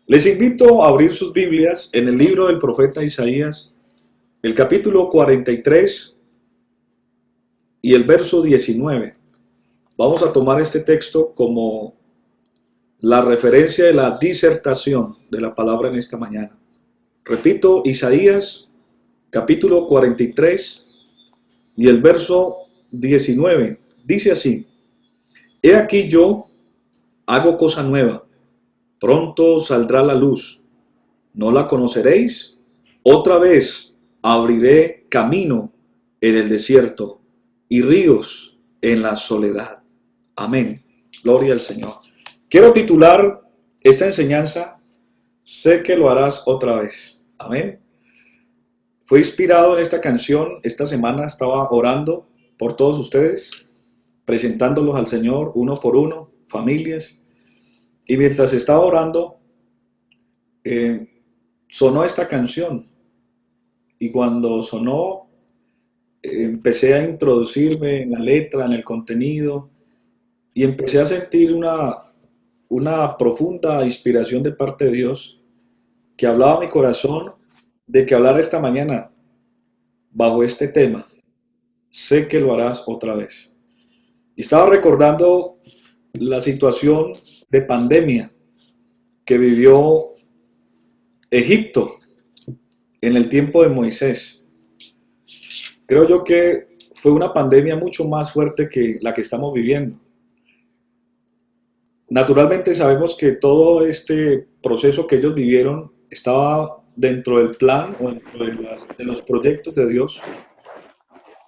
Les invito a abrir sus Biblias en el libro del profeta Isaías, el capítulo 43 y el verso 19. Vamos a tomar este texto como la referencia de la disertación de la palabra en esta mañana. Repito, Isaías, capítulo 43 y el verso 19. Dice así: He aquí yo hago cosa nueva, pronto saldrá la luz, ¿no la conoceréis? Otra vez abriré camino en el desierto y ríos en la soledad. Amén. Gloria al Señor. Quiero titular esta enseñanza: Sé que lo harás otra vez. Amén. Fue inspirado en esta canción. Esta semana estaba orando por todos ustedes, presentándolos al Señor uno por uno, familias. Y mientras estaba orando, sonó esta canción. Y cuando sonó, empecé a introducirme en la letra, en el contenido, y empecé a sentir una profunda inspiración de parte de Dios, que hablaba a mi corazón de que hablara esta mañana bajo este tema: sé que lo harás otra vez. Y estaba recordando la situación de pandemia que vivió Egipto en el tiempo de Moisés. Creo yo que fue una pandemia mucho más fuerte que la que estamos viviendo. Naturalmente sabemos que todo este proceso que ellos vivieron estaba dentro del plan o dentro de los proyectos de Dios,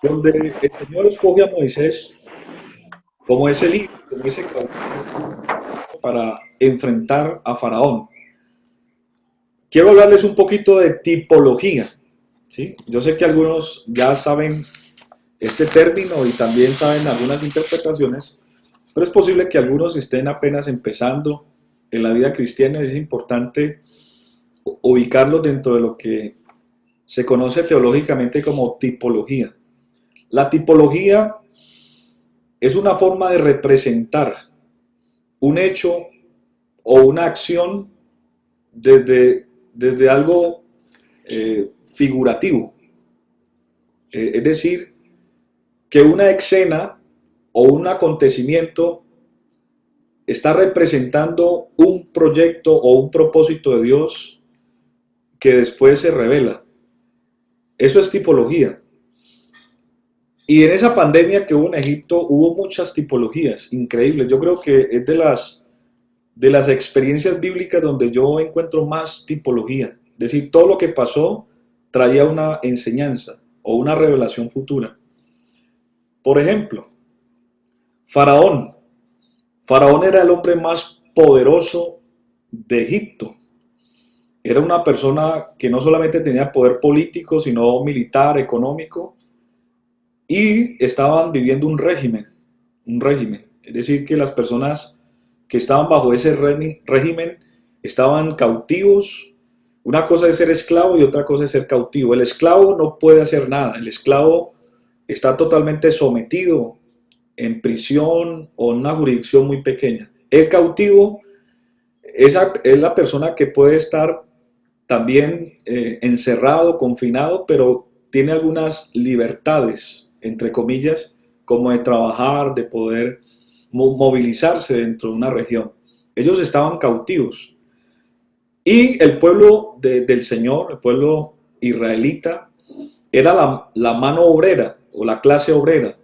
donde el Señor escoge a Moisés como ese líder, como ese caudillo para enfrentar a Faraón. Quiero hablarles un poquito de tipología, ¿sí? Yo sé que algunos ya saben este término y también saben algunas interpretaciones, pero es posible que algunos estén apenas empezando en la vida cristiana. Es importante ubicarlos dentro de lo que se conoce teológicamente como tipología. La tipología es una forma de representar un hecho o una acción desde algo figurativo. Es decir, que una escena o un acontecimiento está representando un proyecto o un propósito de Dios que después se revela. Eso es tipología. Y en esa pandemia que hubo en Egipto hubo muchas tipologías increíbles. Yo creo que es de las experiencias bíblicas donde yo encuentro más tipología. Es decir, todo lo que pasó traía una enseñanza o una revelación futura. Por ejemplo, Faraón. Faraón era el hombre más poderoso de Egipto. Era una persona que no solamente tenía poder político, sino militar, económico, y estaban viviendo un régimen. Es decir, que las personas que estaban bajo ese régimen estaban cautivos. Una cosa es ser esclavo y otra cosa es ser cautivo. El esclavo no puede hacer nada. El esclavo está totalmente sometido en prisión o en una jurisdicción muy pequeña. El cautivo es la persona que puede estar también encerrado, confinado, pero tiene algunas libertades, entre comillas, como de trabajar, de poder movilizarse dentro de una región. Ellos estaban cautivos. Y el pueblo del Señor, el pueblo israelita, era la mano obrera o la clase obrera.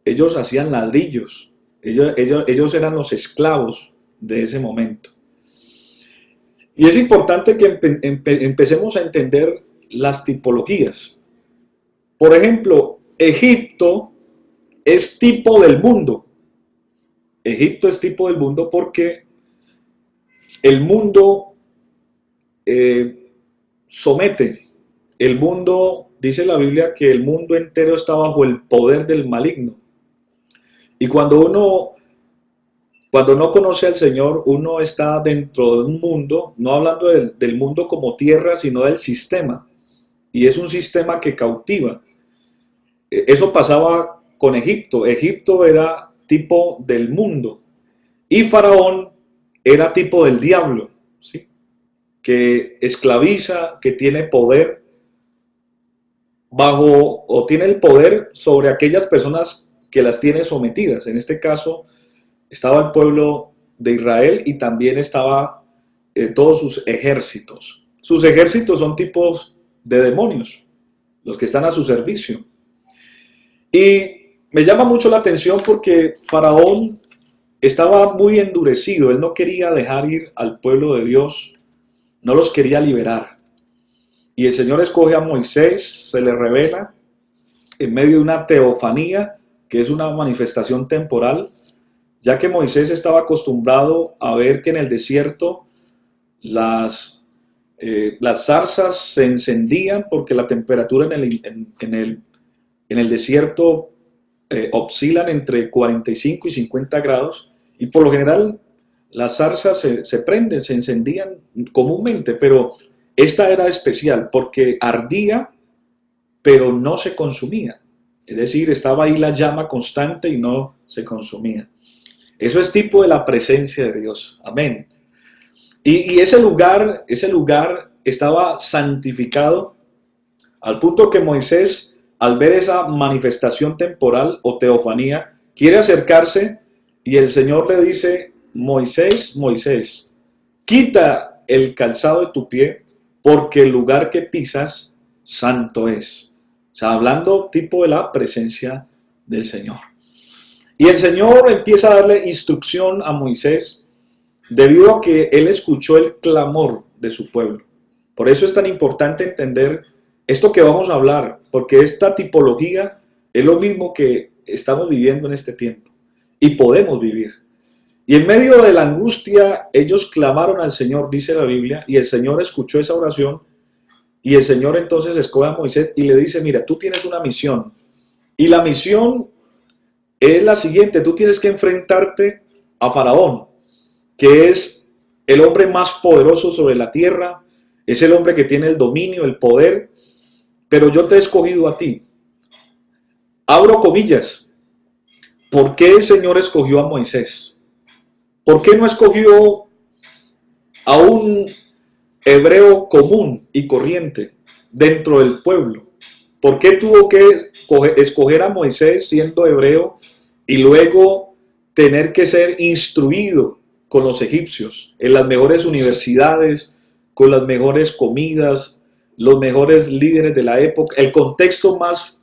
Ellos hacían ladrillos. Ellos eran los esclavos de ese momento. Y es importante que empecemos a entender las tipologías. Por ejemplo, Egipto es tipo del mundo. Egipto es tipo del mundo porque el mundo somete. El mundo, dice la Biblia, que el mundo entero está bajo el poder del maligno. Y cuando no conoce al Señor, uno está dentro de un mundo, no hablando del mundo como tierra, sino del sistema. Y es un sistema que cautiva. Eso pasaba con Egipto. Egipto era tipo del mundo y Faraón era tipo del diablo, ¿sí? que esclaviza, que tiene poder bajo o tiene el poder sobre aquellas personas que las tiene sometidas. En este caso estaba el pueblo de Israel y también estaba todos sus ejércitos. Sus ejércitos son tipos de demonios, los que están a su servicio. Y me llama mucho la atención porque Faraón estaba muy endurecido. Él no quería dejar ir al pueblo de Dios, no los quería liberar. Y el Señor escoge a Moisés, se le revela en medio de una teofanía, que es una manifestación temporal, ya que Moisés estaba acostumbrado a ver que en el desierto las zarzas se encendían porque la temperatura en el desierto oscilan entre 45 y 50 grados y por lo general las zarzas se prenden, se encendían comúnmente, pero esta era especial porque ardía pero no se consumía. Es decir, estaba ahí la llama constante y no se consumía. Eso es tipo de la presencia de Dios. Amén. Y ese lugar estaba santificado al punto que Moisés, al ver esa manifestación temporal o teofanía, quiere acercarse y el Señor le dice: Moisés, Moisés, quita el calzado de tu pie porque el lugar que pisas santo es. O sea, hablando tipo de la presencia del Señor. Y el Señor empieza a darle instrucción a Moisés debido a que él escuchó el clamor de su pueblo. Por eso es tan importante entender esto que vamos a hablar, porque esta tipología es lo mismo que estamos viviendo en este tiempo y podemos vivir. Y en medio de la angustia, ellos clamaron al Señor, dice la Biblia, y el Señor escuchó esa oración, y el Señor entonces escoge a Moisés y le dice: mira, tú tienes una misión, y la misión es la siguiente: tú tienes que enfrentarte a Faraón, que es el hombre más poderoso sobre la tierra, es el hombre que tiene el dominio, el poder, pero yo te he escogido a ti. Abro comillas. ¿Por qué el Señor escogió a Moisés? ¿Por qué no escogió a un hebreo común y corriente dentro del pueblo? ¿Por qué tuvo que escoger a Moisés siendo hebreo y luego tener que ser instruido con los egipcios en las mejores universidades, con las mejores comidas, los mejores líderes de la época, el contexto más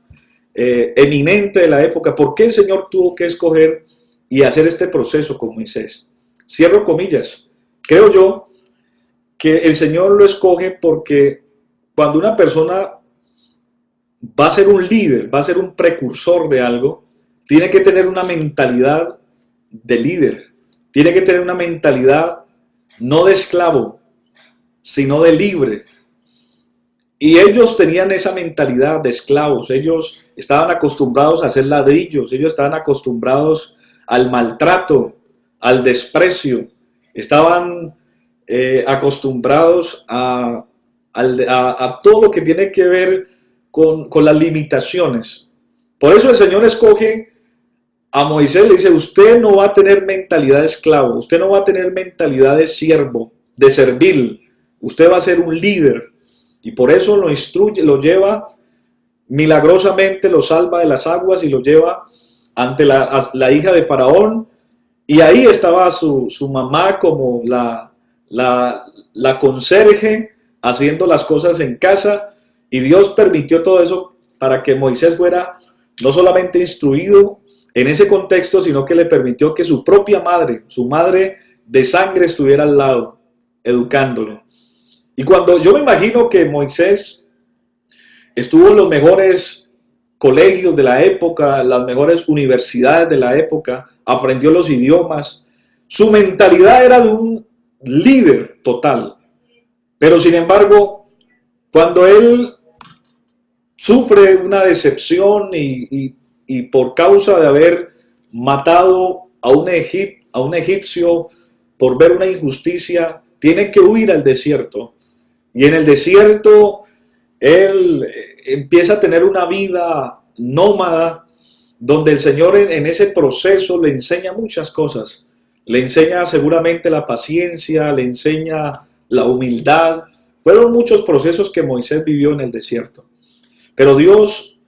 eminente de la época? ¿Por qué el Señor tuvo que escoger y hacer este proceso con Moisés? Cierro comillas. Creo yo que el Señor lo escoge porque cuando una persona va a ser un líder, va a ser un precursor de algo, tiene que tener una mentalidad de líder, tiene que tener una mentalidad no de esclavo, sino de libre. Y ellos tenían esa mentalidad de esclavos, ellos estaban acostumbrados a hacer ladrillos, ellos estaban acostumbrados al maltrato, al desprecio, estaban acostumbrados a todo lo que tiene que ver con las limitaciones. Por eso el Señor escoge a Moisés, le dice: usted no va a tener mentalidad de esclavo, usted no va a tener mentalidad de siervo, de servil, usted va a ser un líder. Y por eso lo instruye, lo lleva milagrosamente, lo salva de las aguas y lo lleva ante la hija de Faraón. Y ahí estaba su mamá como la conserje, haciendo las cosas en casa. Y Dios permitió todo eso para que Moisés fuera no solamente instruido en ese contexto, sino que le permitió que su propia madre, su madre de sangre, estuviera al lado, educándolo. Y cuando yo me imagino que Moisés estuvo en los mejores colegios de la época, las mejores universidades de la época, aprendió los idiomas, su mentalidad era de un líder total. Pero sin embargo, cuando él sufre una decepción y por causa de haber matado a un egipcio por ver una injusticia, tiene que huir al desierto. Y en el desierto él empieza a tener una vida nómada, donde el Señor en ese proceso le enseña muchas cosas. Le enseña seguramente la paciencia, le enseña la humildad. Fueron muchos procesos que Moisés vivió en el desierto. Pero Dios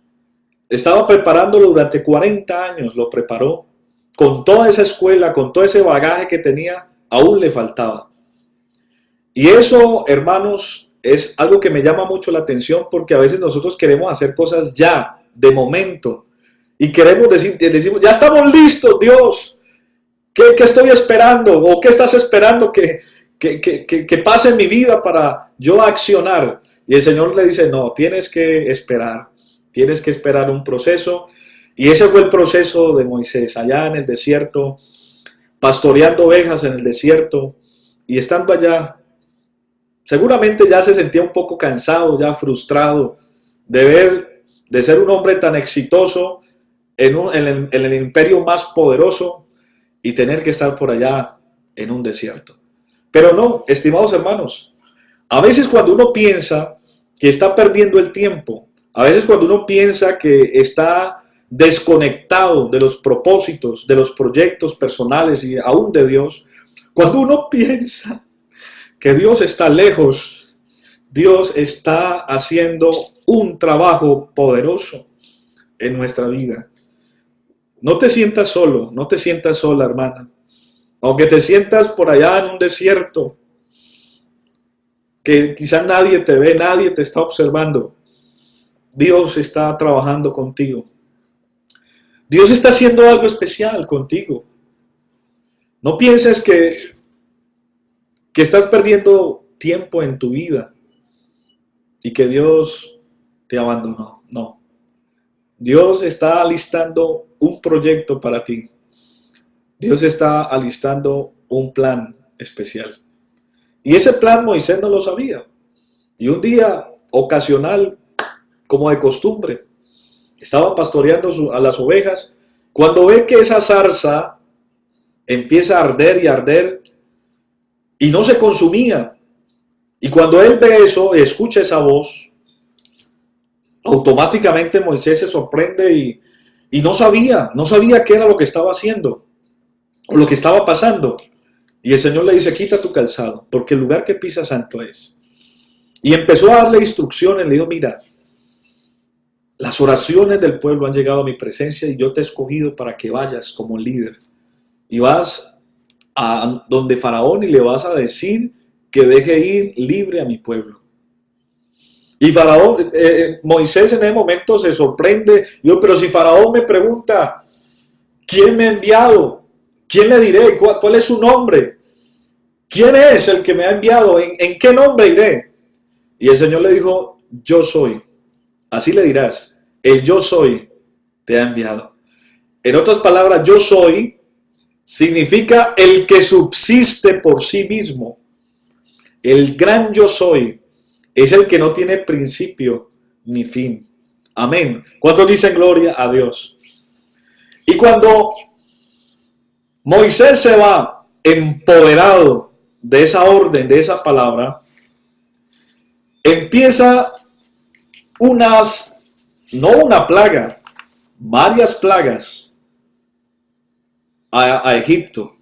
estaba preparándolo durante 40 años, lo preparó. Con toda esa escuela, con todo ese bagaje que tenía, aún le faltaba. Y eso, hermanos, es algo que me llama mucho la atención, porque a veces nosotros queremos hacer cosas ya, de momento. Y queremos decimos, ya estamos listos, Dios. ¿Qué estoy esperando? ¿O qué estás esperando que pase en mi vida para yo accionar? Y el Señor le dice, no, tienes que esperar un proceso. Y ese fue el proceso de Moisés, allá en el desierto, pastoreando ovejas en el desierto, y estando allá, seguramente ya se sentía un poco cansado, ya frustrado, de ser un hombre tan exitoso en el imperio más poderoso, y tener que estar por allá en un desierto. Pero no, estimados hermanos, a veces cuando uno piensa que está perdiendo el tiempo, a veces cuando uno piensa que está desconectado de los propósitos, de los proyectos personales y aún de Dios, cuando uno piensa que Dios está lejos, Dios está haciendo un trabajo poderoso en nuestra vida. No te sientas solo, no te sientas sola, hermana. Aunque te sientas por allá en un desierto, que quizás nadie te ve, nadie te está observando, Dios está trabajando contigo. Dios está haciendo algo especial contigo. No pienses que estás perdiendo tiempo en tu vida y que Dios te abandonó. No. Dios está alistando un proyecto para ti. Dios está alistando un plan especial. Y ese plan Moisés no lo sabía. Y un día ocasional, como de costumbre, estaba pastoreando a las ovejas, cuando ve que esa zarza empieza a arder y arder y no se consumía. Y cuando él ve eso, escucha esa voz, automáticamente Moisés se sorprende y no sabía qué era lo que estaba haciendo o lo que estaba pasando. Y el Señor le dice, quita tu calzado, porque el lugar que pisas santo es. Y empezó a darle instrucciones, le dijo, mira, las oraciones del pueblo han llegado a mi presencia y yo te he escogido para que vayas como líder. Y vas a donde Faraón y le vas a decir que deje ir libre a mi pueblo. Y Faraón, Moisés en ese momento se sorprende. Yo, pero si Faraón me pregunta, ¿quién me ha enviado? ¿Quién le diré? ¿Cuál es su nombre? ¿Quién es el que me ha enviado? ¿En qué nombre iré? Y el Señor le dijo, yo soy. Así le dirás, el yo soy te ha enviado. En otras palabras, yo soy significa el que subsiste por sí mismo. El gran yo soy es el que no tiene principio ni fin. Amén. ¿Cuántos dicen gloria a Dios? Y cuando Moisés se va empoderado de esa orden, de esa palabra, empieza no una plaga, varias plagas a Egipto.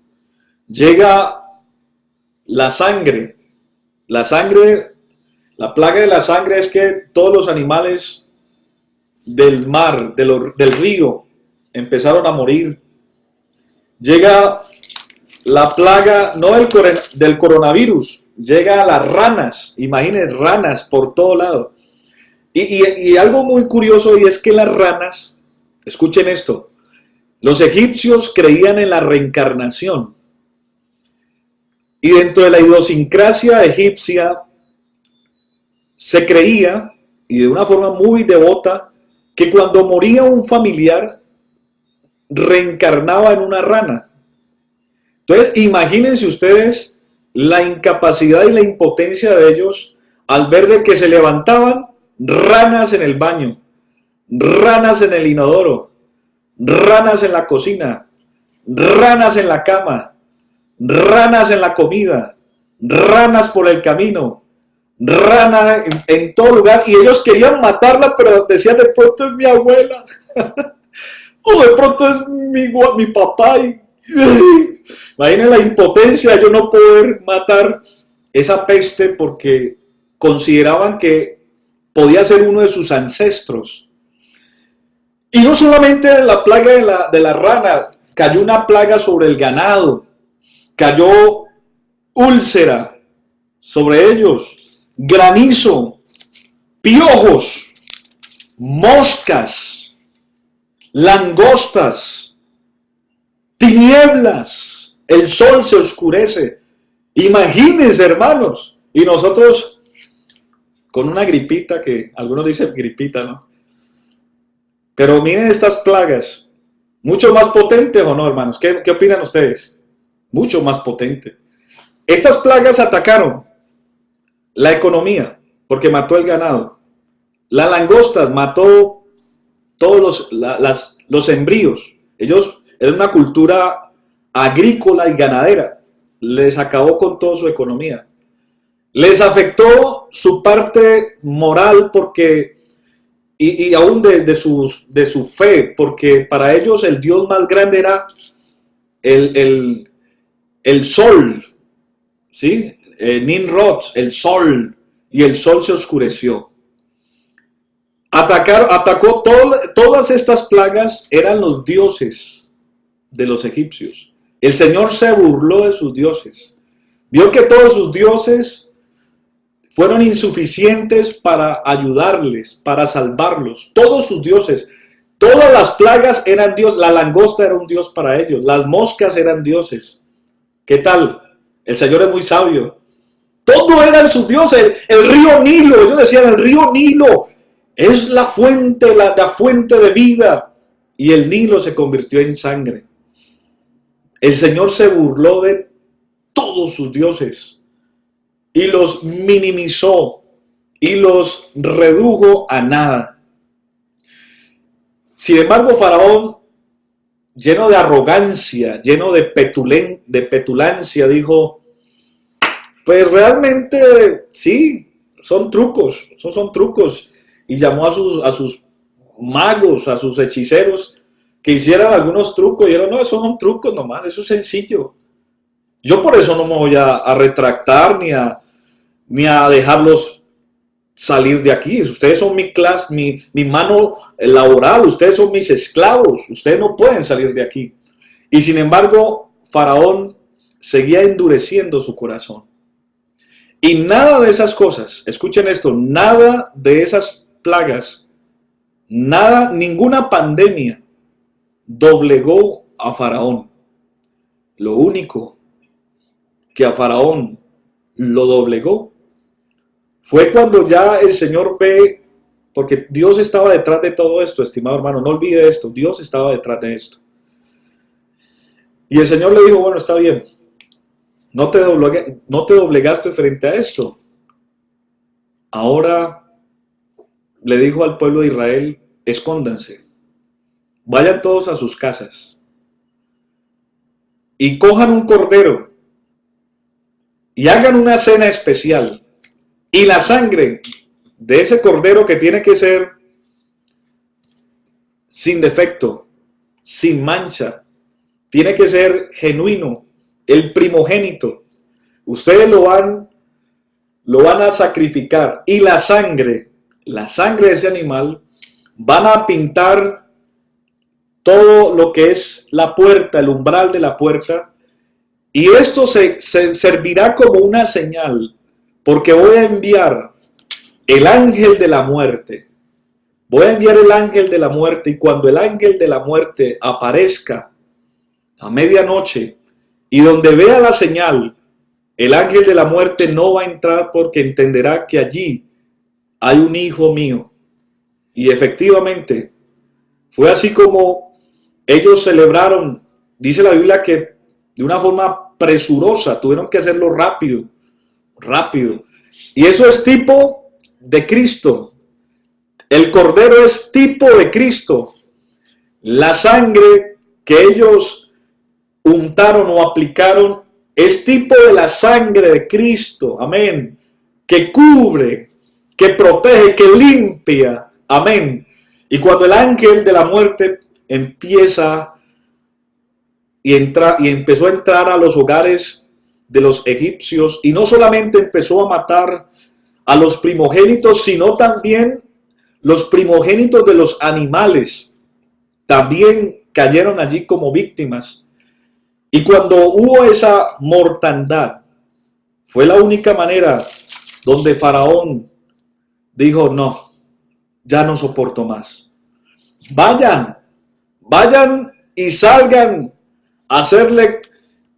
Llega la sangre. La plaga de la sangre es que todos los animales del mar, del río, empezaron a morir. Llega la plaga, no del coronavirus, llega a las ranas. Imaginen, ranas por todo lado. Y algo muy curioso, y es que las ranas, escuchen esto, los egipcios creían en la reencarnación. Y dentro de la idiosincrasia egipcia se creía, y de una forma muy devota, que cuando moría un familiar, reencarnaba en una rana. Entonces, imagínense ustedes la incapacidad y la impotencia de ellos al ver de que se levantaban ranas en el baño, ranas en el inodoro, ranas en la cocina, ranas en la cama, ranas en la comida, ranas por el camino, rana en todo lugar, y ellos querían matarla, pero decían, de pronto es mi abuela, o de pronto es mi papá. Imaginen la impotencia de yo no poder matar esa peste porque consideraban que podía ser uno de sus ancestros. Y no solamente la plaga de la rana, cayó una plaga sobre el ganado, cayó úlcera sobre ellos, granizo, piojos, moscas, langostas, tinieblas, el sol se oscurece. Imagínense, hermanos, y nosotros con una gripita, que algunos dicen gripita, ¿no? Pero miren estas plagas, mucho más potentes o no, hermanos. ¿Qué opinan ustedes? Mucho más potente. Estas plagas atacaron la economía, porque mató el ganado. Las langostas mató todos los sembríos. Ellos eran una cultura agrícola y ganadera. Les acabó con toda su economía. Les afectó su parte moral porque, y aún de su fe, porque para ellos el Dios más grande era el sol, ¿sí? Nimrod, el sol, y el sol se oscureció. Atacó todas estas plagas, eran los dioses de los egipcios. El Señor se burló de sus dioses. Vio que todos sus dioses fueron insuficientes para ayudarles, para salvarlos. Todos sus dioses, todas las plagas eran dios. La langosta era un dios para ellos. Las moscas eran dioses. ¿Qué tal? El Señor es muy sabio. Todo eran sus dioses. El río Nilo, ellos decían, el río Nilo es la fuente de vida. Y el Nilo se convirtió en sangre. El Señor se burló de todos sus dioses y los minimizó y los redujo a nada. Sin embargo, Faraón, lleno de arrogancia, lleno de petulancia, dijo, pues realmente sí, son trucos, esos son trucos. Y llamó a sus magos, a sus hechiceros, que hicieran algunos trucos. Y dijeron, no, esos son trucos nomás, eso es sencillo. Yo por eso no me voy a retractar ni a dejarlos salir de aquí. Ustedes son mi mano laboral, ustedes son mis esclavos, ustedes no pueden salir de aquí. Y sin embargo, Faraón seguía endureciendo su corazón. Y nada de esas cosas, escuchen esto, nada de esas plagas, nada, ninguna pandemia doblegó a Faraón. Lo único que a Faraón lo doblegó fue cuando ya el Señor ve, porque Dios estaba detrás de todo esto, estimado hermano, no olvide esto, Dios estaba detrás de esto. Y el Señor le dijo, bueno, está bien, no te doblegaste frente a esto. Ahora le dijo al pueblo de Israel, escóndanse, vayan todos a sus casas y cojan un cordero y hagan una cena especial. Y la sangre de ese cordero, que tiene que ser sin defecto, sin mancha, tiene que ser genuino, el primogénito. Ustedes lo van a sacrificar. Y la sangre de ese animal, van a pintar todo lo que es la puerta, el umbral de la puerta. Y esto se servirá como una señal, porque voy a enviar el ángel de la muerte. Voy a enviar el ángel de la muerte, y cuando el ángel de la muerte aparezca a medianoche y donde vea la señal, el ángel de la muerte no va a entrar, porque entenderá que allí hay un hijo mío. Y efectivamente fue así como ellos celebraron. Dice la Biblia que de una forma presurosa, tuvieron que hacerlo rápido. Y eso es tipo de Cristo. El cordero es tipo de Cristo. La sangre que ellos untaron o aplicaron es tipo de la sangre de Cristo. Amén. Que cubre, que protege, que limpia. Amén. Y cuando el ángel de la muerte empieza y empezó a entrar a los hogares de los egipcios, y no solamente empezó a matar a los primogénitos, sino también los primogénitos de los animales también cayeron allí como víctimas. Y cuando hubo esa mortandad, fue la única manera donde Faraón dijo: no, ya no soporto más. Vayan y salgan a hacerle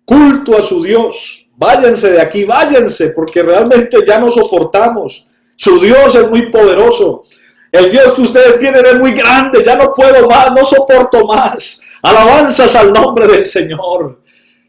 culto a su Dios. Váyanse de aquí, váyanse, porque realmente ya no soportamos. Su Dios es muy poderoso. El Dios que ustedes tienen es muy grande, ya no puedo más, no soporto más. Alabanzas al nombre del Señor.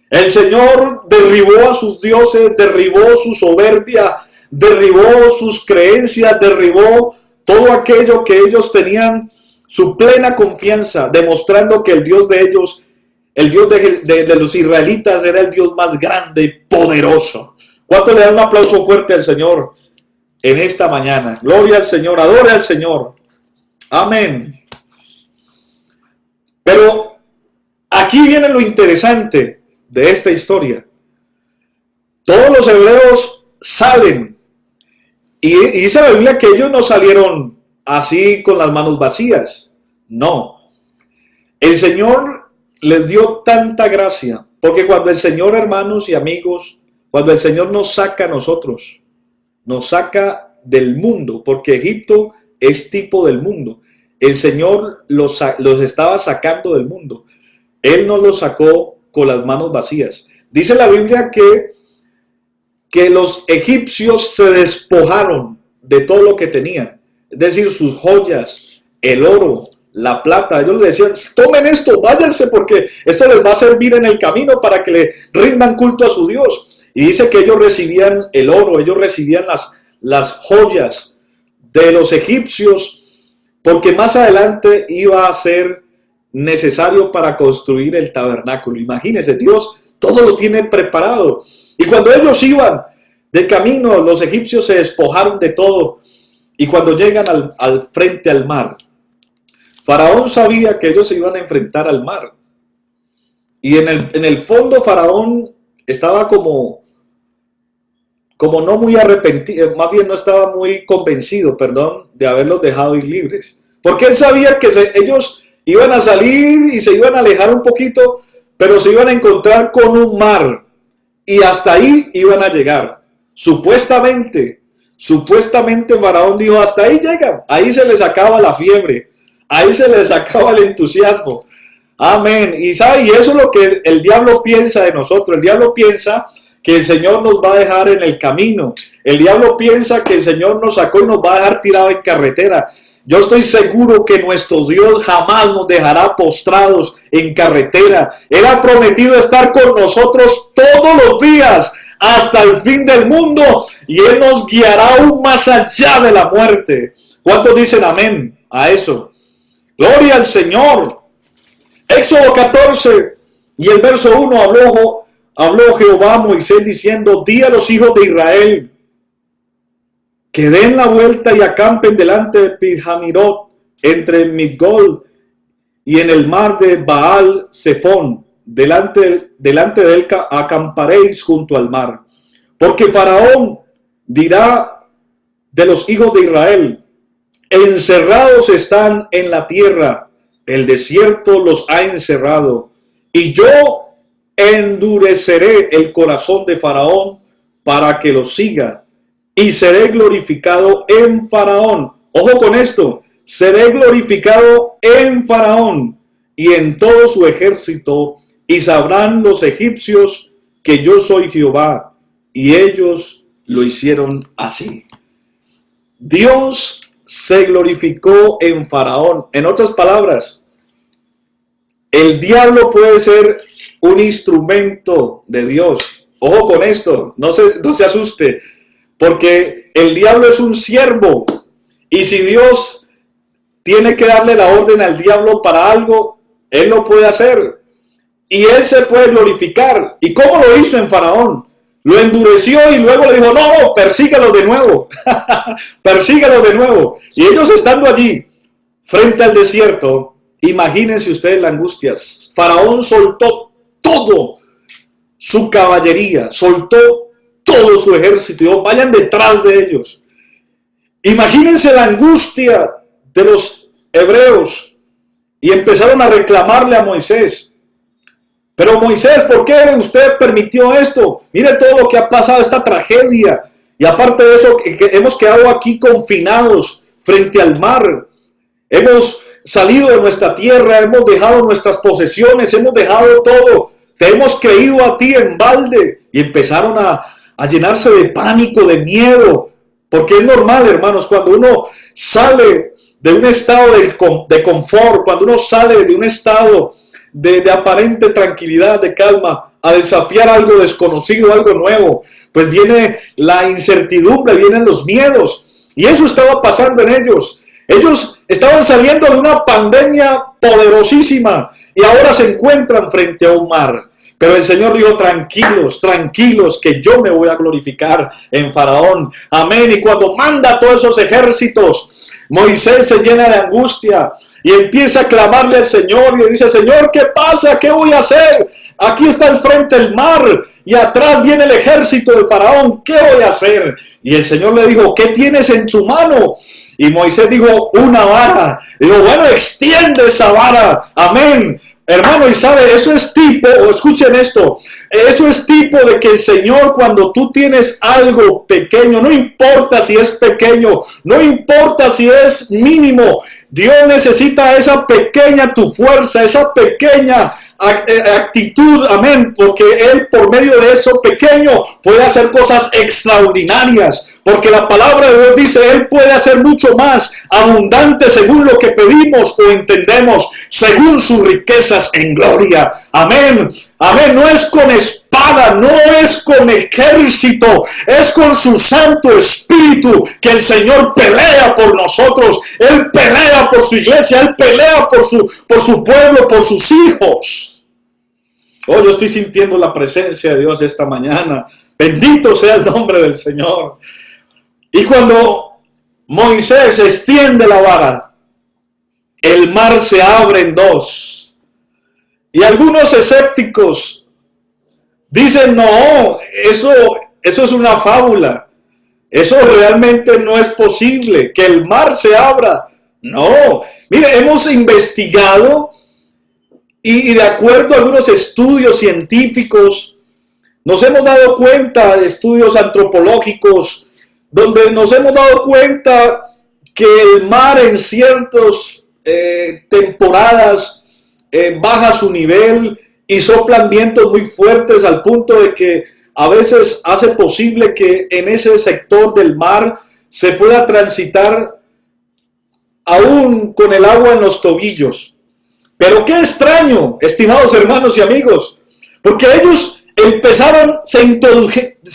El Señor derribó a sus dioses, derribó su soberbia, derribó sus creencias, derribó todo aquello que ellos tenían su plena confianza, demostrando que el Dios de ellos, el Dios de los israelitas, era el Dios más grande y poderoso. ¿Cuánto le dan un aplauso fuerte al Señor en esta mañana? Gloria al Señor, adore al Señor. Amén. Pero aquí viene lo interesante de esta historia. Todos los hebreos salen, y dice la Biblia que ellos no salieron así con las manos vacías. No. El Señor les dio tanta gracia, porque cuando el Señor, hermanos y amigos, cuando el Señor nos saca a nosotros, nos saca del mundo, porque Egipto es tipo del mundo. El Señor los estaba sacando del mundo. Él no los sacó con las manos vacías. Dice la Biblia que los egipcios se despojaron de todo lo que tenían, es decir, sus joyas, el oro, la plata. Ellos les decían: tomen esto, váyanse, porque esto les va a servir en el camino para que le rindan culto a su Dios. Y dice que ellos recibían el oro, ellos recibían las joyas de los egipcios, porque más adelante iba a ser necesario para construir el tabernáculo. Imagínense, Dios todo lo tiene preparado. Y cuando ellos iban de camino, los egipcios se despojaron de todo. Y cuando llegan al frente al mar, Faraón sabía que ellos se iban a enfrentar al mar. Y en el fondo Faraón estaba como no muy arrepentido, más bien no estaba muy convencido, de haberlos dejado ir libres. Porque él sabía que ellos iban a salir y se iban a alejar un poquito, pero se iban a encontrar con un mar. Y hasta ahí iban a llegar. Supuestamente Faraón dijo: hasta ahí llegan. Ahí se les acaba la fiebre. Ahí se les acaba el entusiasmo. Amén. Y eso es lo que el diablo piensa de nosotros. El diablo piensa que el Señor nos va a dejar en el camino. El diablo piensa que el Señor nos sacó y nos va a dejar tirado en carretera. Yo estoy seguro que nuestro Dios jamás nos dejará postrados en carretera. Él ha prometido estar con nosotros todos los días hasta el fin del mundo, y Él nos guiará aún más allá de la muerte. ¿Cuántos dicen amén a eso? Gloria al Señor. Éxodo 14 y el verso 1 habló Jehová a Moisés diciendo: di a los hijos de Israel que den la vuelta y acampen delante de Pi-Hamirot, entre Migdol y en el mar de Baal-Zephón. Delante de él acamparéis junto al mar. Porque Faraón dirá de los hijos de Israel: encerrados están en la tierra, el desierto los ha encerrado. Y yo endureceré el corazón de Faraón para que los siga, y seré glorificado en Faraón. Ojo con esto: seré glorificado en Faraón y en todo su ejército, y sabrán los egipcios que yo soy Jehová. Y ellos lo hicieron así. Dios se glorificó en Faraón. En otras palabras, el diablo puede ser un instrumento de Dios. Ojo con esto, no se asuste. Porque el diablo es un siervo, y si Dios tiene que darle la orden al diablo para algo, él lo puede hacer, y él se puede glorificar. ¿Y cómo lo hizo en Faraón? Lo endureció y luego le dijo: no, persígalo de nuevo. Persígalo de nuevo. Y ellos estando allí frente al desierto, imagínense ustedes la angustia. Faraón soltó todo su caballería, soltó todo su ejército y dijo, vayan detrás de ellos. Imagínense la angustia de los hebreos y empezaron a reclamarle a Moisés. Pero Moisés, ¿por qué usted permitió esto? Mire todo lo que ha pasado, esta tragedia. Y aparte de eso, hemos quedado aquí confinados frente al mar. Hemos salido de nuestra tierra, hemos dejado nuestras posesiones, hemos dejado todo. Te hemos creído a ti en balde. Y empezaron a llenarse de pánico, de miedo. Porque es normal, hermanos, cuando uno sale de un estado de confort, cuando uno sale de un estado de aparente tranquilidad, de calma, a desafiar algo desconocido, algo nuevo, pues viene la incertidumbre, vienen los miedos. Y eso estaba pasando en ellos. Ellos estaban saliendo de una pandemia poderosísima y ahora se encuentran frente a un mar. Pero el Señor dijo, tranquilos, tranquilos, que yo me voy a glorificar en Faraón. Amén. Y cuando manda a todos esos ejércitos, Moisés se llena de angustia y empieza a clamarle al Señor y le dice, Señor, ¿qué pasa? ¿Qué voy a hacer? Aquí está al frente el mar y atrás viene el ejército de Faraón. ¿Qué voy a hacer? Y el Señor le dijo, ¿qué tienes en tu mano? Y Moisés dijo, una vara. Dijo, bueno, extiende esa vara. Amén. Hermano, y sabe, eso es tipo, o escuchen esto, eso es tipo de que el Señor, cuando tú tienes algo pequeño, no importa si es pequeño, no importa si es mínimo, Dios necesita esa pequeña tu fuerza, esa pequeña actitud, amén, porque Él por medio de eso pequeño puede hacer cosas extraordinarias, porque la palabra de Dios dice, Él puede hacer mucho más abundante según lo que pedimos o entendemos, según sus riquezas en gloria, amén, amén. No es con espada, no es con ejército, es con su Santo Espíritu que el Señor pelea por nosotros. Él pelea por su iglesia, Él pelea por su pueblo, por sus hijos. Oh, yo estoy sintiendo la presencia de Dios esta mañana. Bendito sea el nombre del Señor. Y cuando Moisés extiende la vara, el mar se abre en dos. Y algunos escépticos dicen, no, eso es una fábula. Eso realmente no es posible, que el mar se abra. No, mire, hemos investigado y de acuerdo a algunos estudios científicos, nos hemos dado cuenta, de estudios antropológicos, donde nos hemos dado cuenta que el mar en ciertas temporadas baja su nivel y soplan vientos muy fuertes al punto de que a veces hace posible que en ese sector del mar se pueda transitar aún con el agua en los tobillos. Pero qué extraño, estimados hermanos y amigos, porque ellos empezaron, se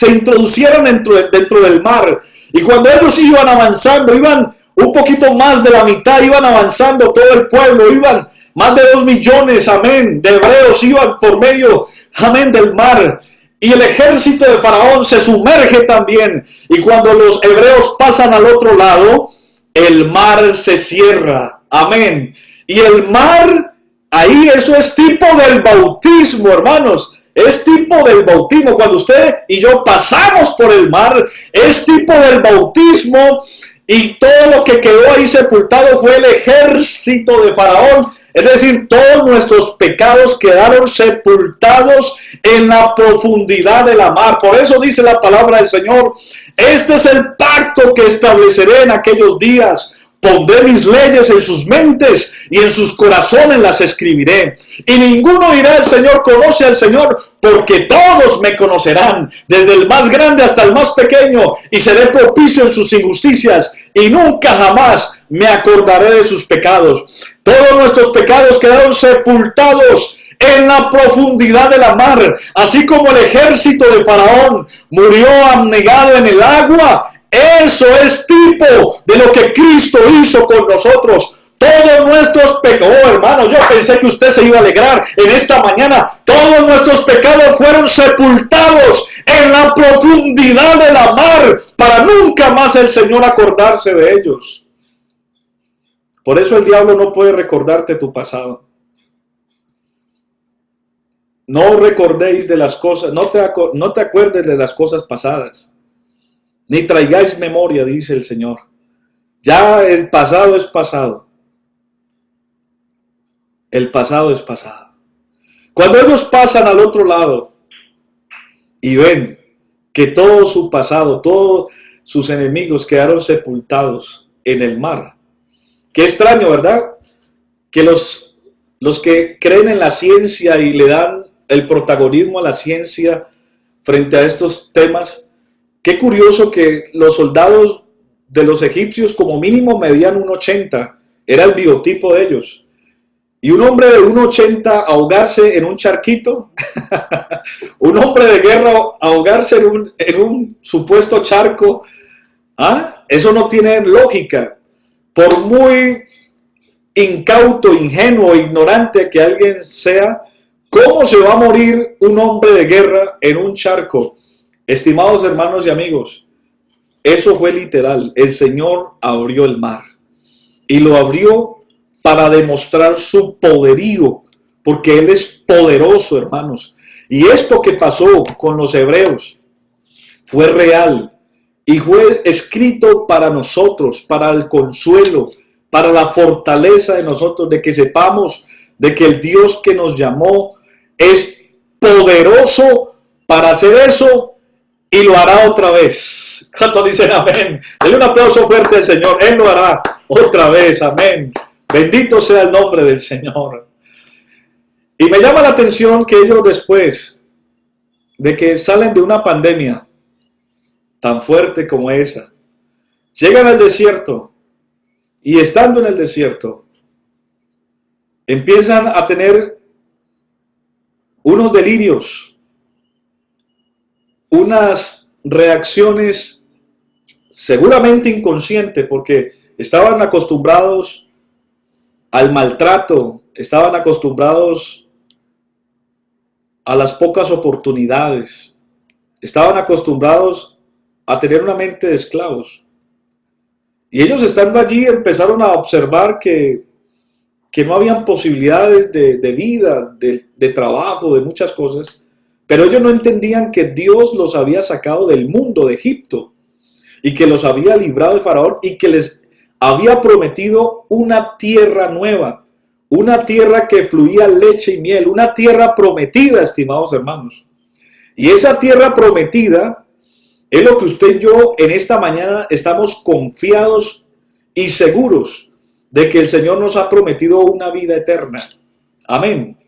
introducieron dentro del mar, y cuando ellos iban avanzando, iban un poquito más de la mitad, iban avanzando todo el pueblo, iban más de 2 millones, amén, de hebreos iban por medio, amén, del mar. Y el ejército de Faraón se sumerge también. Y cuando los hebreos pasan al otro lado, el mar se cierra. Amén. Y el mar, ahí eso es tipo del bautismo, hermanos. Es tipo del bautismo. Cuando usted y yo pasamos por el mar, es tipo del bautismo. Y todo lo que quedó ahí sepultado fue el ejército de Faraón. Es decir, todos nuestros pecados quedaron sepultados en la profundidad de la mar. Por eso dice la palabra del Señor, este es el pacto que estableceré en aquellos días. Pondré mis leyes en sus mentes y en sus corazones las escribiré. Y ninguno dirá, el Señor conoce al Señor, porque todos me conocerán, desde el más grande hasta el más pequeño, y seré propicio en sus injusticias, y nunca jamás me acordaré de sus pecados. Todos nuestros pecados quedaron sepultados en la profundidad de la mar, así como el ejército de Faraón murió abnegado en el agua. Eso es tipo de lo que Cristo hizo con nosotros. Todos nuestros pecados, oh hermano, yo pensé que usted se iba a alegrar en esta mañana. Todos nuestros pecados fueron sepultados en la profundidad de la mar para nunca más el Señor acordarse de ellos. Por eso el diablo no puede recordarte tu pasado. no recordéis de las cosas, no te acuerdes de las cosas pasadas, ni traigáis memoria, dice el Señor. Ya el pasado es pasado. El pasado es pasado. Cuando ellos pasan al otro lado y ven que todo su pasado, todos sus enemigos quedaron sepultados en el mar. Qué extraño, ¿verdad? Que los que creen en la ciencia y le dan el protagonismo a la ciencia frente a estos temas, qué curioso que los soldados de los egipcios como mínimo medían 1,80, era el biotipo de ellos. Y un hombre de 1,80 ahogarse en un charquito, un hombre de guerra ahogarse en un supuesto charco, ¿ah? Eso no tiene lógica. Por muy incauto, ingenuo, ignorante que alguien sea, ¿cómo se va a morir un hombre de guerra en un charco? Estimados hermanos y amigos, eso fue literal. El Señor abrió el mar y lo abrió para demostrar su poderío, porque Él es poderoso, hermanos. Y esto que pasó con los hebreos fue real y fue escrito para nosotros, para el consuelo, para la fortaleza de nosotros, de que sepamos de que el Dios que nos llamó es poderoso para hacer eso y lo hará otra vez. ¿Cuántos dicen amén? Denle un aplauso fuerte al Señor. Él lo hará otra vez. Amén. Bendito sea el nombre del Señor. Y me llama la atención que ellos, después de que salen de una pandemia tan fuerte como esa, llegan al desierto y, estando en el desierto, empiezan a tener unos delirios, unas reacciones seguramente inconscientes, porque estaban acostumbrados al maltrato, estaban acostumbrados a las pocas oportunidades, estaban acostumbrados a tener una mente de esclavos. Y ellos, estando allí, empezaron a observar que no habían posibilidades de vida, de trabajo, de muchas cosas, pero ellos no entendían que Dios los había sacado del mundo de Egipto y que los había librado de Faraón y que les había prometido una tierra nueva, una tierra que fluía leche y miel, una tierra prometida, estimados hermanos. Y esa tierra prometida es lo que usted y yo en esta mañana estamos confiados y seguros de que el Señor nos ha prometido una vida eterna. Amén.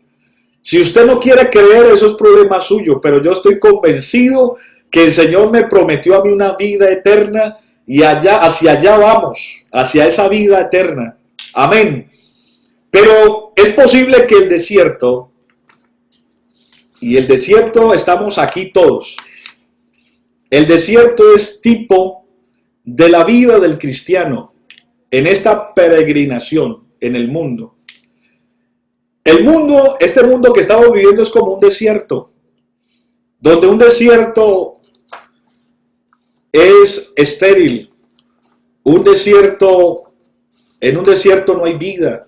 Si usted no quiere creer, eso es problema suyo, pero yo estoy convencido que el Señor me prometió a mí una vida eterna y hacia allá vamos, hacia esa vida eterna. Amén. Pero es posible que el desierto, y el desierto estamos aquí todos, el desierto es tipo de la vida del cristiano en esta peregrinación en el mundo. El mundo, este mundo que estamos viviendo es como un desierto, donde un desierto es estéril, en un desierto no hay vida,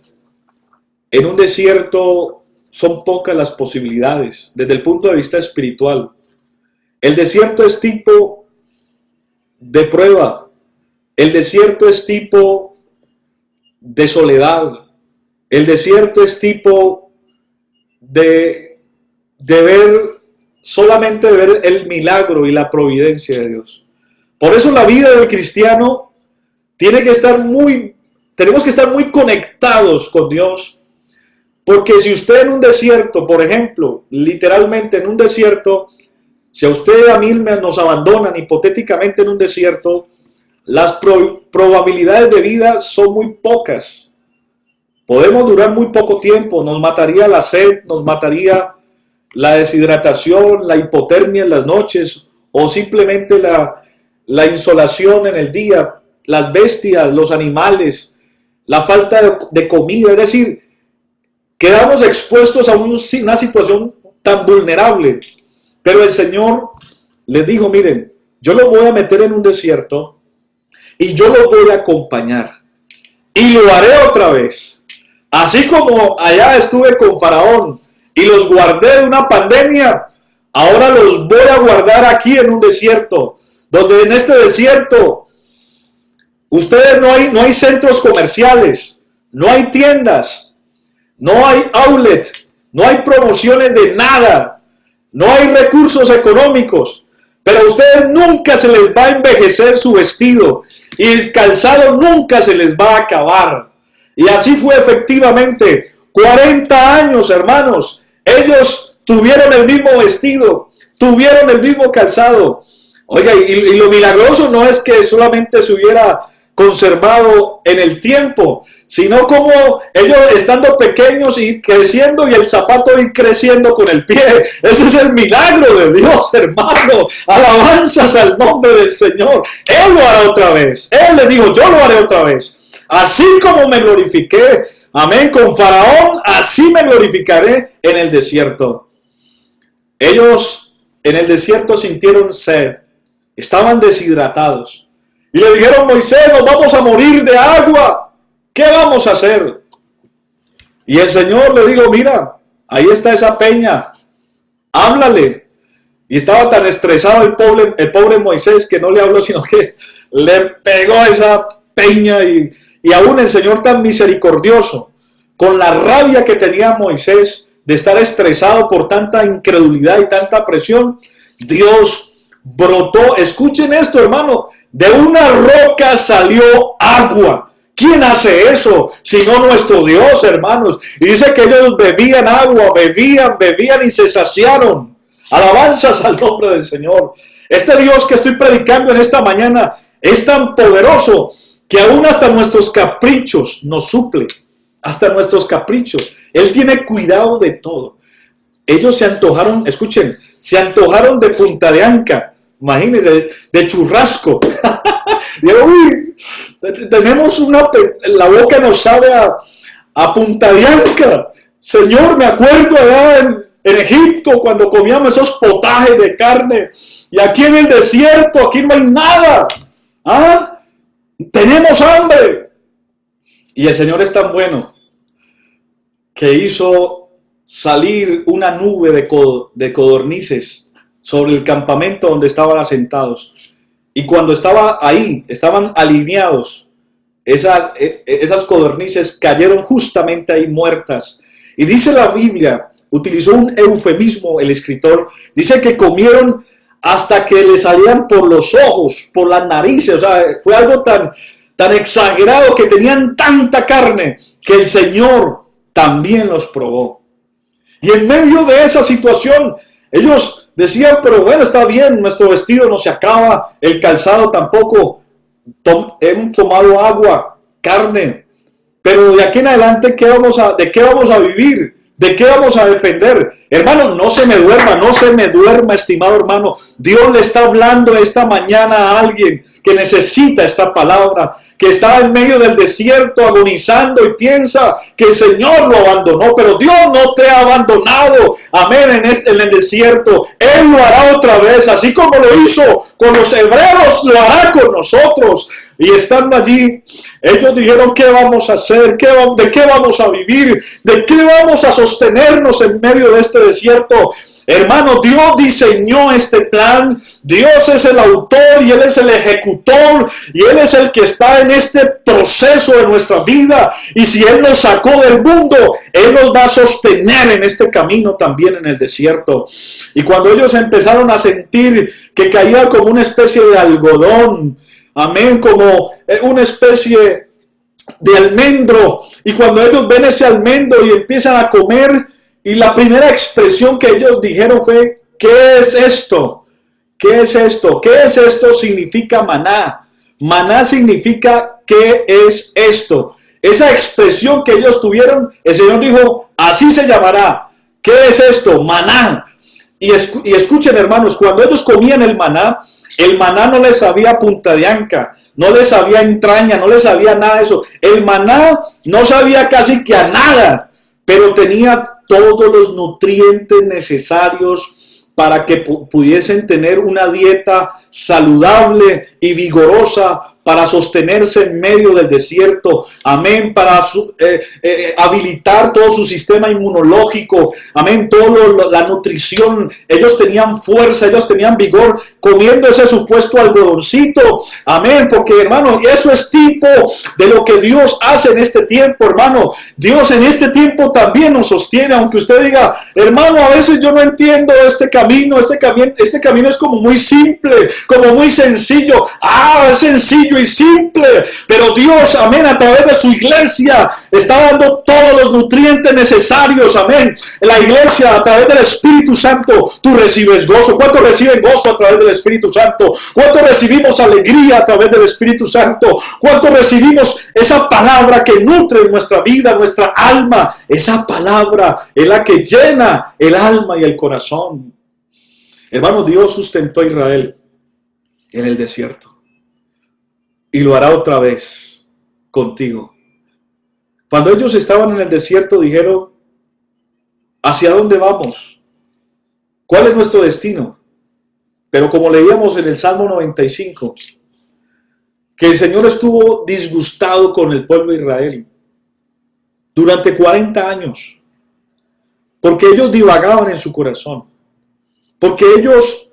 en un desierto son pocas las posibilidades desde el punto de vista espiritual. El desierto es tipo de prueba, el desierto es tipo de soledad, el desierto es tipo de ver, solamente de ver el milagro y la providencia de Dios. Por eso la vida del cristiano tenemos que estar muy conectados con Dios, porque si usted en un desierto, por ejemplo, literalmente en un desierto, si a usted y a mí nos abandonan hipotéticamente en un desierto, las probabilidades de vida son muy pocas. Podemos durar muy poco tiempo, nos mataría la sed, nos mataría la deshidratación, la hipotermia en las noches, o simplemente la insolación en el día, las bestias, los animales, la falta de comida. Es decir, quedamos expuestos a una situación tan vulnerable. Pero el Señor les dijo, miren, yo los voy a meter en un desierto y yo los voy a acompañar. Y lo haré otra vez. Así como allá estuve con Faraón y los guardé de una pandemia, ahora los voy a guardar aquí en un desierto, donde en este desierto ustedes no hay centros comerciales, no hay tiendas, no hay outlet, no hay promociones de nada, no hay recursos económicos, pero a ustedes nunca se les va a envejecer su vestido y el calzado nunca se les va a acabar. Y así fue efectivamente, 40 años, hermanos, ellos tuvieron el mismo vestido, tuvieron el mismo calzado. Oiga, y lo milagroso no es que solamente se hubiera conservado en el tiempo, sino como ellos estando pequeños y creciendo y el zapato ir creciendo con el pie. Ese es el milagro de Dios, hermano. Alabanzas al nombre del Señor. Él lo hará otra vez. Él le dijo, yo lo haré otra vez. Así como me glorifiqué, amén, con Faraón, así me glorificaré en el desierto. Ellos en el desierto sintieron sed, estaban deshidratados. Y le dijeron, Moisés, nos vamos a morir de agua. ¿Qué vamos a hacer? Y el Señor le dijo, mira, ahí está esa peña. Háblale. Y estaba tan estresado el pobre Moisés que no le habló, sino que le pegó a esa peña. Y aún el Señor tan misericordioso, con la rabia que tenía Moisés de estar estresado por tanta incredulidad y tanta presión, Dios brotó, escuchen esto, hermano, de una roca salió agua. ¿Quién hace eso? Sino nuestro Dios, hermanos. Y dice que ellos bebían agua, bebían y se saciaron. Alabanzas al nombre del Señor. Este Dios que estoy predicando en esta mañana es tan poderoso que aún hasta nuestros caprichos nos suple. Hasta nuestros caprichos. Él tiene cuidado de todo. Ellos se antojaron, escuchen, se antojaron de punta de anca. Imagínense, de churrasco. Uy, tenemos la boca nos sabe a punta de anca. Señor, me acuerdo allá en Egipto cuando comíamos esos potajes de carne. Y aquí en el desierto, aquí no hay nada. ¿Ah? Tenemos hambre. Y el Señor es tan bueno que hizo salir una nube de codornices sobre el campamento donde estaban asentados. Y cuando estaba ahí, estaban alineados, esas codornices cayeron justamente ahí muertas. Y dice la Biblia, utilizó un eufemismo el escritor, dice que comieron hasta que le salían por los ojos, por las narices. O sea, fue algo tan exagerado que tenían tanta carne que el Señor también los probó. Y en medio de esa situación, ellos decían, pero bueno, está bien, nuestro vestido no se acaba, el calzado tampoco, hemos tomado agua, carne, pero de aquí en adelante, ¿de qué vamos a vivir? ¿De qué vamos a depender? Hermano, no se me duerma, estimado hermano. Dios le está hablando esta mañana a alguien que necesita esta palabra, que está en medio del desierto agonizando y piensa que el Señor lo abandonó, pero Dios no te ha abandonado. Amén, en el desierto. Él lo hará otra vez, así como lo hizo con los hebreos, lo hará con nosotros. Y estando allí, ellos dijeron, ¿qué vamos a hacer? ¿De qué vamos a vivir? ¿De qué vamos a sostenernos en medio de este desierto? Hermano, Dios diseñó este plan. Dios es el autor y Él es el ejecutor. Y Él es el que está en este proceso de nuestra vida. Y si Él nos sacó del mundo, Él nos va a sostener en este camino también en el desierto. Y cuando ellos empezaron a sentir que caía como una especie de algodón, amén, como una especie de almendro. Y cuando ellos ven ese almendro y empiezan a comer, y la primera expresión que ellos dijeron fue, ¿qué es esto? ¿Qué es esto? ¿Qué es esto? Significa maná. Maná significa, ¿qué es esto? Esa expresión que ellos tuvieron, el Señor dijo, así se llamará. ¿Qué es esto? Maná. Y escuchen, hermanos, cuando ellos comían el maná no les sabía punta de anca, no les sabía entraña, no les sabía nada de eso. El maná no sabía casi que a nada, pero tenía todos los nutrientes necesarios para que pudiesen tener una dieta saludable y vigorosa para sostenerse en medio del desierto. Amén, para habilitar todo su sistema inmunológico. Amén, toda la nutrición. Ellos tenían fuerza, ellos tenían vigor comiendo ese supuesto algodoncito. Amén, porque hermano, eso es tipo de lo que Dios hace en este tiempo, hermano. Dios en este tiempo también nos sostiene, aunque usted diga, hermano, a veces yo no entiendo este camino es como muy simple, como muy sencillo. Es sencillo y simple, pero Dios, amén, a través de su iglesia está dando todos los nutrientes necesarios, amén. La iglesia, a través del Espíritu Santo, tú recibes gozo. ¿Cuántos reciben gozo a través del Espíritu Santo? ¿Cuántos recibimos alegría a través del Espíritu Santo? ¿Cuántos recibimos esa palabra que nutre nuestra vida, nuestra alma? Esa palabra es la que llena el alma y el corazón. Hermano, Dios sustentó a Israel en el desierto y lo hará otra vez contigo. Cuando ellos estaban en el desierto dijeron, ¿hacia dónde vamos? ¿Cuál es nuestro destino? Pero como leíamos en el Salmo 95, que el Señor estuvo disgustado con el pueblo de Israel durante 40 años, porque ellos divagaban en su corazón, porque ellos,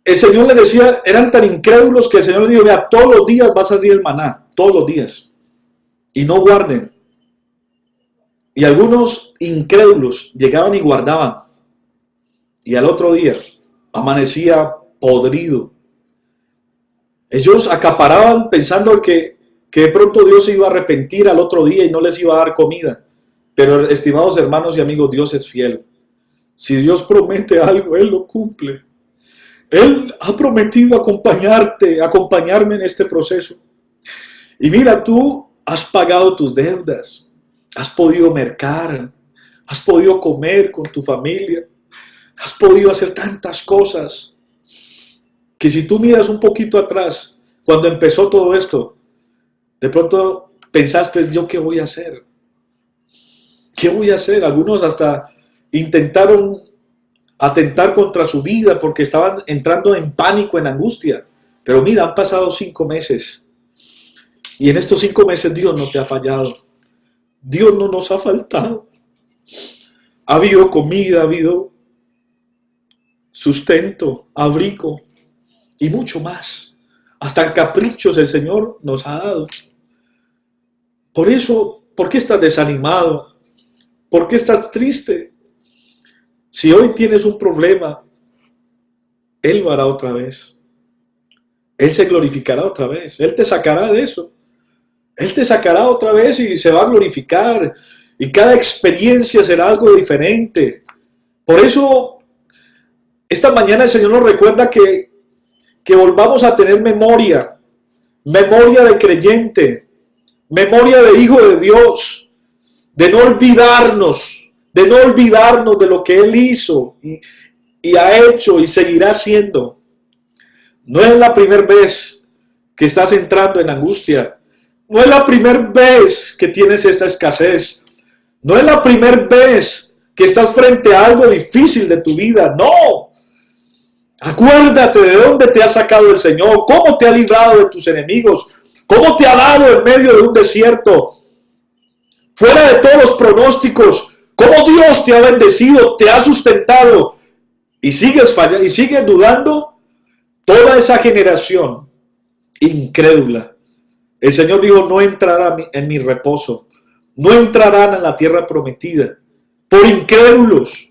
el Señor les decía, eran tan incrédulos que el Señor les dijo, mira, todos los días va a salir el maná, todos los días, y no guarden. Y algunos incrédulos llegaban y guardaban, y al otro día amanecía podrido. Ellos acaparaban pensando que de pronto Dios se iba a arrepentir al otro día y no les iba a dar comida. Pero, estimados hermanos y amigos, Dios es fiel. Si Dios promete algo, Él lo cumple. Él ha prometido acompañarme en este proceso. Y mira, tú has pagado tus deudas, has podido mercar, has podido comer con tu familia, has podido hacer tantas cosas, que si tú miras un poquito atrás, cuando empezó todo esto, de pronto pensaste, ¿yo qué voy a hacer? ¿Qué voy a hacer? Algunos hasta intentaron atentar contra su vida porque estaban entrando en pánico, en angustia. Pero mira, han pasado 5 meses. Y en estos 5 meses Dios no te ha fallado. Dios no nos ha faltado. Ha habido comida, ha habido sustento, abrigo y mucho más. Hasta caprichos el Señor nos ha dado. Por eso, ¿por qué estás desanimado? ¿Por qué estás triste? Si hoy tienes un problema, Él lo hará otra vez. Él se glorificará otra vez. Él te sacará de eso. Él te sacará otra vez y se va a glorificar. Y cada experiencia será algo diferente. Por eso, esta mañana el Señor nos recuerda que volvamos a tener memoria. Memoria de creyente. Memoria de hijo de Dios. De no olvidarnos de lo que Él hizo y ha hecho y seguirá haciendo. No es la primera vez que estás entrando en angustia. No es la primera vez que tienes esta escasez. No es la primera vez que estás frente a algo difícil de tu vida. No. Acuérdate de dónde te ha sacado el Señor, cómo te ha librado de tus enemigos, cómo te ha dado en medio de un desierto. Fuera de todos los pronósticos, cómo Dios te ha bendecido, te ha sustentado y sigues fallando y sigues dudando. Toda esa generación incrédula, el Señor dijo, no entrará en mi reposo, no entrarán en la tierra prometida, por incrédulos,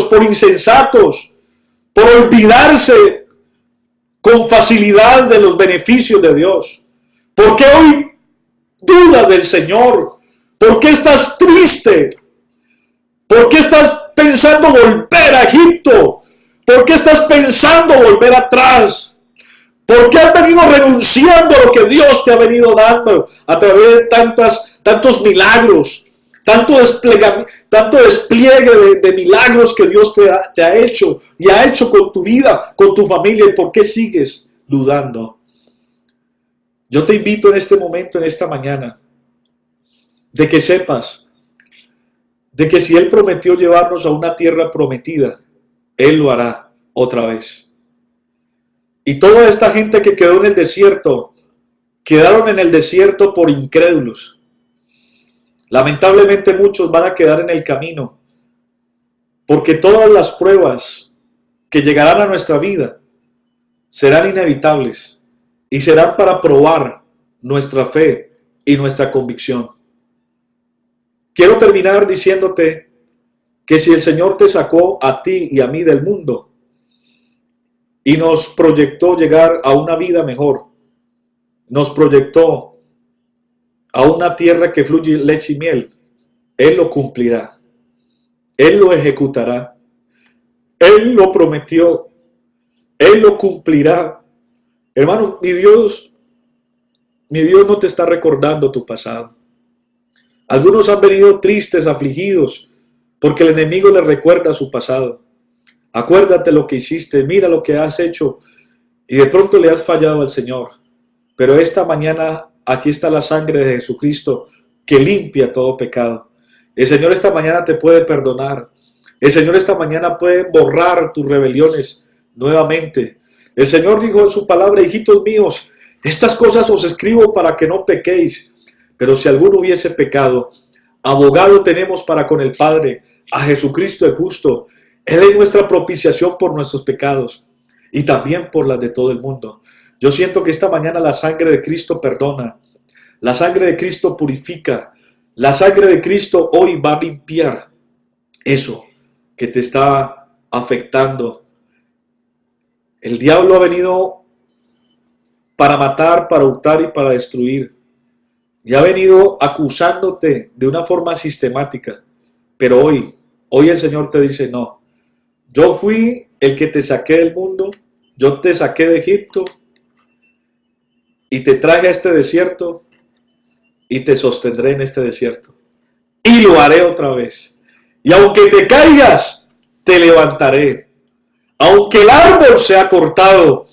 por insensatos, por olvidarse con facilidad de los beneficios de Dios. ¿Por qué hoy dudas del Señor? ¿Por qué estás triste? ¿Por qué estás pensando volver a Egipto? ¿Por qué estás pensando volver atrás? ¿Por qué has venido renunciando a lo que Dios te ha venido dando a través de tantos milagros, tanto despliegue de milagros que Dios te ha hecho y ha hecho con tu vida, con tu familia? ¿Y por qué sigues dudando? Yo te invito en este momento, en esta mañana, de que sepas de que si Él prometió llevarnos a una tierra prometida, Él lo hará otra vez. Y toda esta gente que quedó en el desierto, quedaron en el desierto por incrédulos. Lamentablemente muchos van a quedar en el camino, porque todas las pruebas que llegarán a nuestra vida serán inevitables y serán para probar nuestra fe y nuestra convicción. Quiero terminar diciéndote que si el Señor te sacó a ti y a mí del mundo y nos proyectó llegar a una vida mejor, nos proyectó a una tierra que fluye leche y miel, Él lo cumplirá, Él lo ejecutará, Él lo prometió, Él lo cumplirá. Hermano, mi Dios no te está recordando tu pasado. Algunos han venido tristes, afligidos, porque el enemigo les recuerda su pasado. Acuérdate lo que hiciste, mira lo que has hecho, y de pronto le has fallado al Señor. Pero esta mañana aquí está la sangre de Jesucristo que limpia todo pecado. El Señor esta mañana te puede perdonar. El Señor esta mañana puede borrar tus rebeliones nuevamente. El Señor dijo en su palabra: hijitos míos, estas cosas os escribo para que no pequéis. Pero si alguno hubiese pecado, abogado tenemos para con el Padre, a Jesucristo el justo. Él es nuestra propiciación por nuestros pecados y también por las de todo el mundo. Yo siento que esta mañana la sangre de Cristo perdona, la sangre de Cristo purifica, la sangre de Cristo hoy va a limpiar eso que te está afectando. El diablo ha venido para matar, para hurtar y para destruir. Y ha venido acusándote de una forma sistemática. Pero hoy el Señor te dice: no, yo fui el que te saqué del mundo, yo te saqué de Egipto y te traje a este desierto y te sostendré en este desierto. Y lo haré otra vez. Y aunque te caigas, te levantaré. Aunque el árbol sea cortado,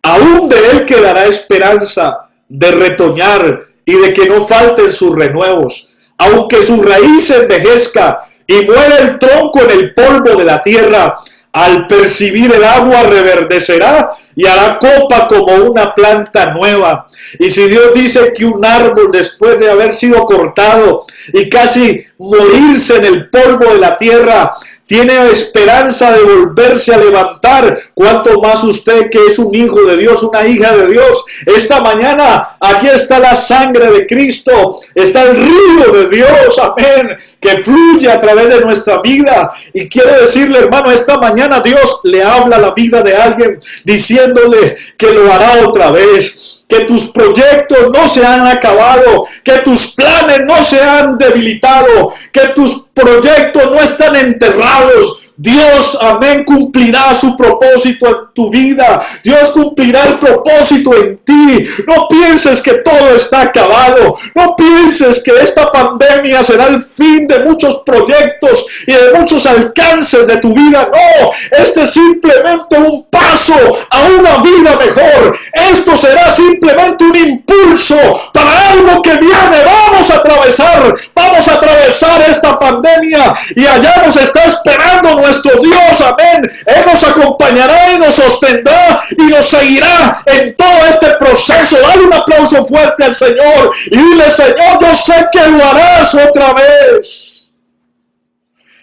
aún de él quedará esperanza de retoñar y de que no falten sus renuevos. Aunque su raíz envejezca y muera el tronco en el polvo de la tierra, al percibir el agua reverdecerá y hará copa como una planta nueva. Y si Dios dice que un árbol, después de haber sido cortado y casi morirse en el polvo de la tierra, tiene esperanza de volverse a levantar, cuanto más usted, que es un hijo de Dios, una hija de Dios. Esta mañana aquí está la sangre de Cristo, está el río de Dios, amén, que fluye a través de nuestra vida. Y quiero decirle, hermano, esta mañana Dios le habla a la vida de alguien diciéndole que lo hará otra vez, que tus proyectos no se han acabado, que tus planes no se han debilitado, que tus proyectos no están enterrados. Dios, amén, cumplirá su propósito en tu vida. Dios cumplirá el propósito en ti. No pienses que todo está acabado. No pienses que esta pandemia será el fin de muchos proyectos y de muchos alcances de tu vida. No, este es simplemente un paso a una vida mejor. Esto será simplemente un impulso para algo que viene. Vamos a atravesar esta pandemia y allá nos está esperando nuestro Dios, amén. Él nos acompañará y nos sostendrá y nos seguirá en todo este proceso. Dale un aplauso fuerte al Señor y dile: Señor, yo sé que lo harás otra vez.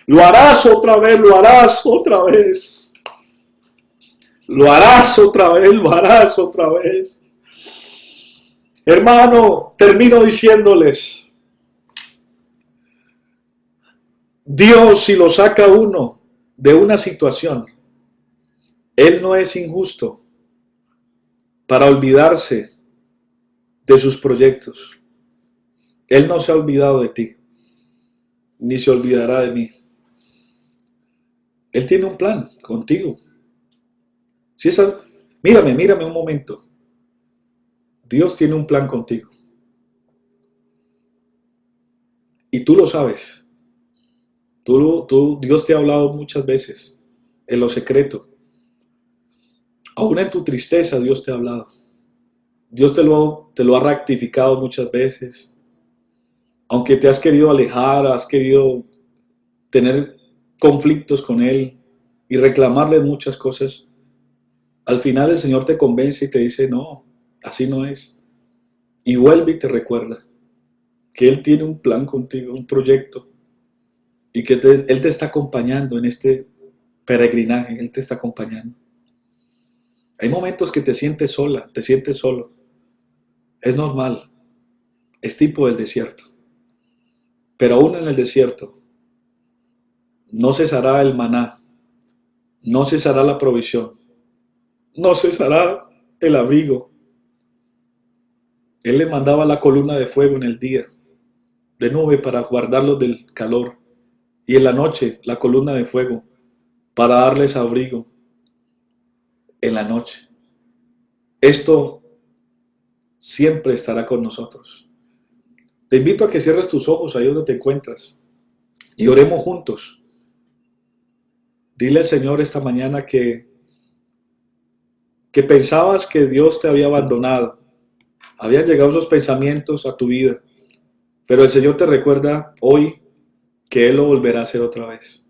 Lo harás otra vez, lo harás otra vez. Lo harás otra vez, lo harás otra vez. Hermano, termino diciéndoles: Dios, si lo saca uno de una situación, Él no es injusto para olvidarse de sus proyectos. Él no se ha olvidado de ti, ni se olvidará de mí. Él tiene un plan contigo. Si esa, mírame un momento. Dios tiene un plan contigo. Y tú lo sabes. Dios te ha hablado muchas veces en lo secreto. Aún en tu tristeza Dios te ha hablado. Dios te lo ha rectificado muchas veces. Aunque te has querido alejar, has querido tener conflictos con Él y reclamarle muchas cosas, al final el Señor te convence y te dice, no, así no es. Y vuelve y te recuerda que Él tiene un plan contigo, un proyecto, y que Él te está acompañando en este peregrinaje, Él te está acompañando. Hay momentos que te sientes sola, te sientes solo. Es normal, es tipo del desierto. Pero aún en el desierto, no cesará el maná, no cesará la provisión, no cesará el abrigo. Él le mandaba la columna de fuego en el día, de nube para guardarlos del calor, y en la noche la columna de fuego para darles abrigo en la noche. Esto siempre estará con nosotros. Te invito a que cierres tus ojos ahí donde te encuentras y oremos juntos. Dile al Señor esta mañana que pensabas que Dios te había abandonado. Habían llegado esos pensamientos a tu vida, pero el Señor te recuerda hoy que Él lo volverá a hacer otra vez.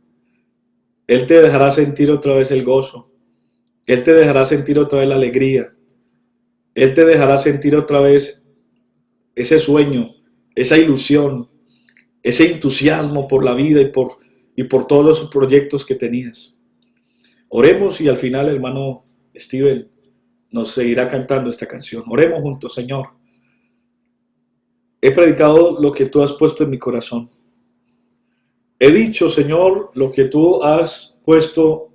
Él te dejará sentir otra vez el gozo. Él te dejará sentir otra vez la alegría. Él te dejará sentir otra vez ese sueño, esa ilusión, ese entusiasmo por la vida y por todos los proyectos que tenías. Oremos y al final, hermano Steven nos seguirá cantando esta canción. Oremos juntos, Señor. He predicado lo que tú has puesto en mi corazón. He dicho, Señor, lo que tú has puesto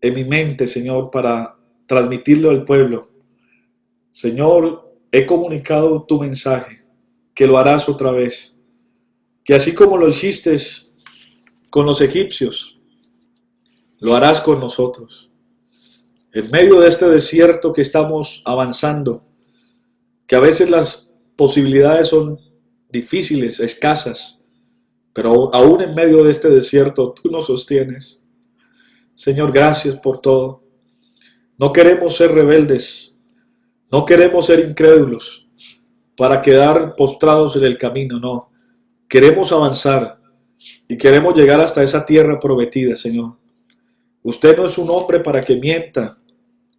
en mi mente, Señor, para transmitirlo al pueblo. Señor, he comunicado tu mensaje, que lo harás otra vez. Que así como lo hiciste con los egipcios, lo harás con nosotros. En medio de este desierto que estamos avanzando, que a veces las posibilidades son difíciles, escasas, pero aún en medio de este desierto tú nos sostienes. Señor, gracias por todo. No queremos ser rebeldes, no queremos ser incrédulos para quedar postrados en el camino, no. Queremos avanzar y queremos llegar hasta esa tierra prometida, Señor. Usted no es un hombre para que mienta,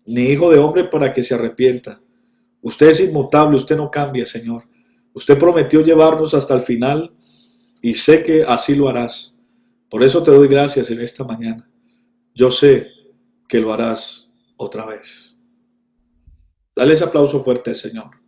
ni hijo de hombre para que se arrepienta. Usted es inmutable, usted no cambia, Señor. Usted prometió llevarnos hasta el final y sé que así lo harás. Por eso te doy gracias en esta mañana. Yo sé que lo harás otra vez. Dale ese aplauso fuerte al Señor.